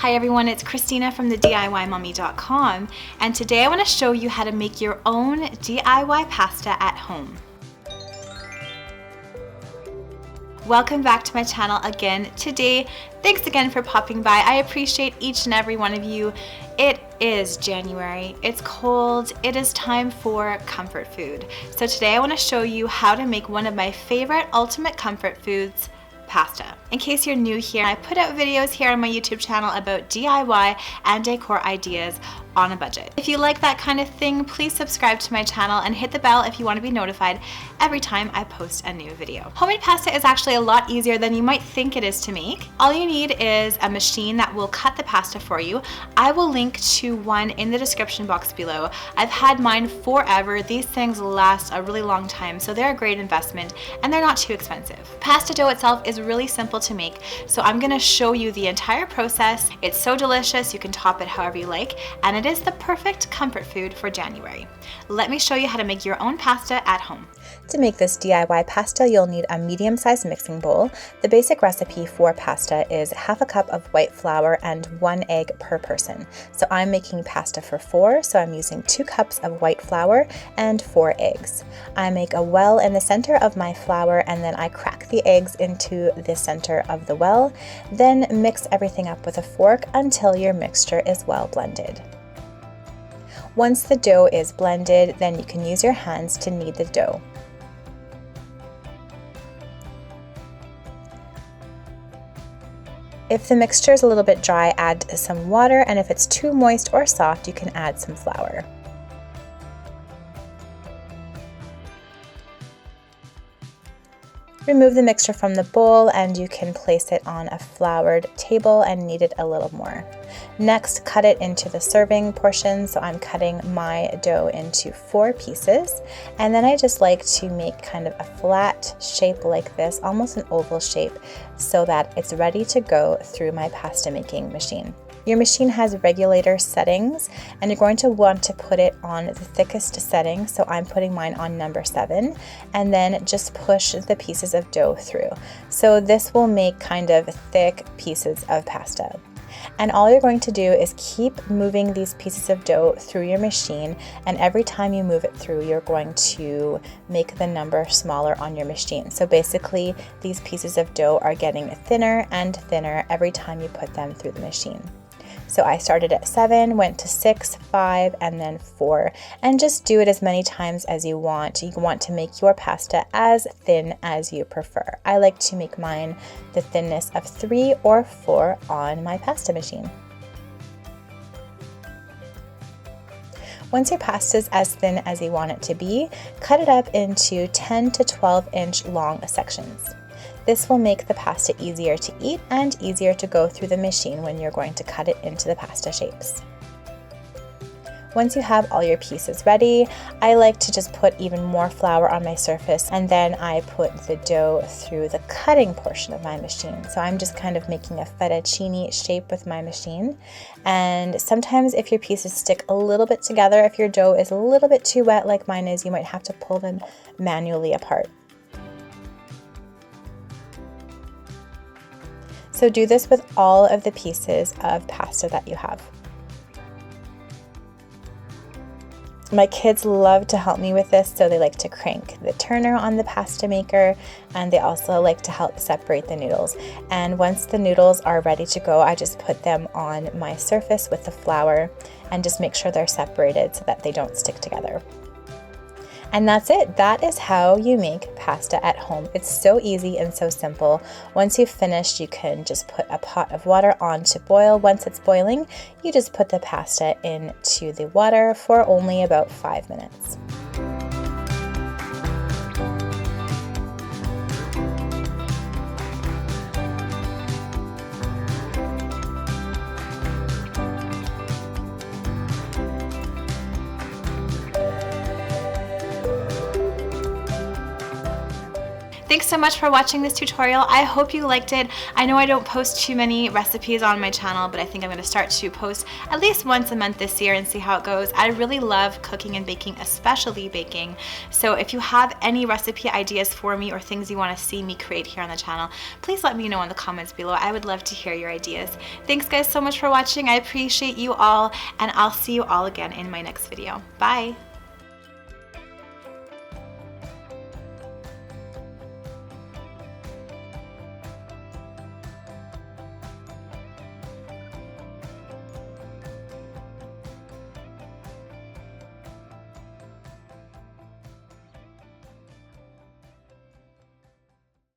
Hi everyone, it's Christina from the DIYmommy.com, and today I want to show you how to make your own DIY pasta at home. Welcome back to my channel again today. Thanks again for popping by. I appreciate each and every one of you. It is January, it's cold, it is time for comfort food. So today I want to show you how to make one of my favorite ultimate comfort foods, pasta. In case you're new here, I put out videos here on my YouTube channel about DIY and decor ideas on a budget. If you like that kind of thing, please subscribe to my channel and hit the bell if you want to be notified every time I post a new video. Homemade pasta is actually a lot easier than you might think it is to make. All you need is a machine that will cut the pasta for you. I will link to one in the description box below. I've had mine forever. These things last a really long time, so they're a great investment and they're not too expensive. Pasta dough itself is really simple to make, so I'm gonna show you the entire process. It's so delicious, you can top it however you like, and it is the perfect comfort food for January. Let me show you how to make your own pasta at home. To make this DIY pasta, you'll need a medium-sized mixing bowl. The basic recipe for pasta is half a cup of white flour and 1 egg per person. So I'm making pasta for 4, so I'm using 2 cups of white flour and 4 eggs. I make a well in the center of my flour and then I crack the eggs into the center of the well. Then mix everything up with a fork until your mixture is well blended. Once the dough is blended, then you can use your hands to knead the dough. If the mixture is a little bit dry, add some water, and if it's too moist or soft, you can add some flour. Remove the mixture from the bowl and you can place it on a floured table and knead it a little more. Next, cut it into the serving portion. So I'm cutting my dough into 4 pieces, and then I just like to make kind of a flat shape like this, almost an oval shape, so that it's ready to go through my pasta making machine. Your machine has regulator settings and you're going to want to put it on the thickest setting, so I'm putting mine on number 7, and then just push the pieces of dough through. So this will make kind of thick pieces of pasta. And all you're going to do is keep moving these pieces of dough through your machine, and every time you move it through, you're going to make the number smaller on your machine. So basically, these pieces of dough are getting thinner and thinner every time you put them through the machine. So I started at 7, went to 6, 5, and then 4, and just do it as many times as you want. You want to make your pasta as thin as you prefer. I like to make mine the thinness of 3 or 4 on my pasta machine. Once your pasta is as thin as you want it to be, cut it up into 10 to 12 inch long sections. This will make the pasta easier to eat and easier to go through the machine when you're going to cut it into the pasta shapes. Once you have all your pieces ready, I like to just put even more flour on my surface, and then I put the dough through the cutting portion of my machine. So I'm just kind of making a fettuccine shape with my machine. And sometimes if your pieces stick a little bit together, if your dough is a little bit too wet like mine is, you might have to pull them manually apart. So do this with all of the pieces of pasta that you have. My kids love to help me with this, so they like to crank the turner on the pasta maker, and they also like to help separate the noodles. And once the noodles are ready to go, I just put them on my surface with the flour and just make sure they're separated so that they don't stick together. And that's it. That is how you make pasta at home. It's so easy and so simple. Once you've finished, you can just put a pot of water on to boil. Once it's boiling, you just put the pasta into the water for only about 5 minutes. Thanks so much for watching this tutorial. I hope you liked it. I know I don't post too many recipes on my channel, but I think I'm going to start to post at least once a month this year and see how it goes. I really love cooking and baking, especially baking. So if you have any recipe ideas for me or things you want to see me create here on the channel, please let me know in the comments below. I would love to hear your ideas. Thanks guys so much for watching. I appreciate you all, and I'll see you all again in my next video. Bye.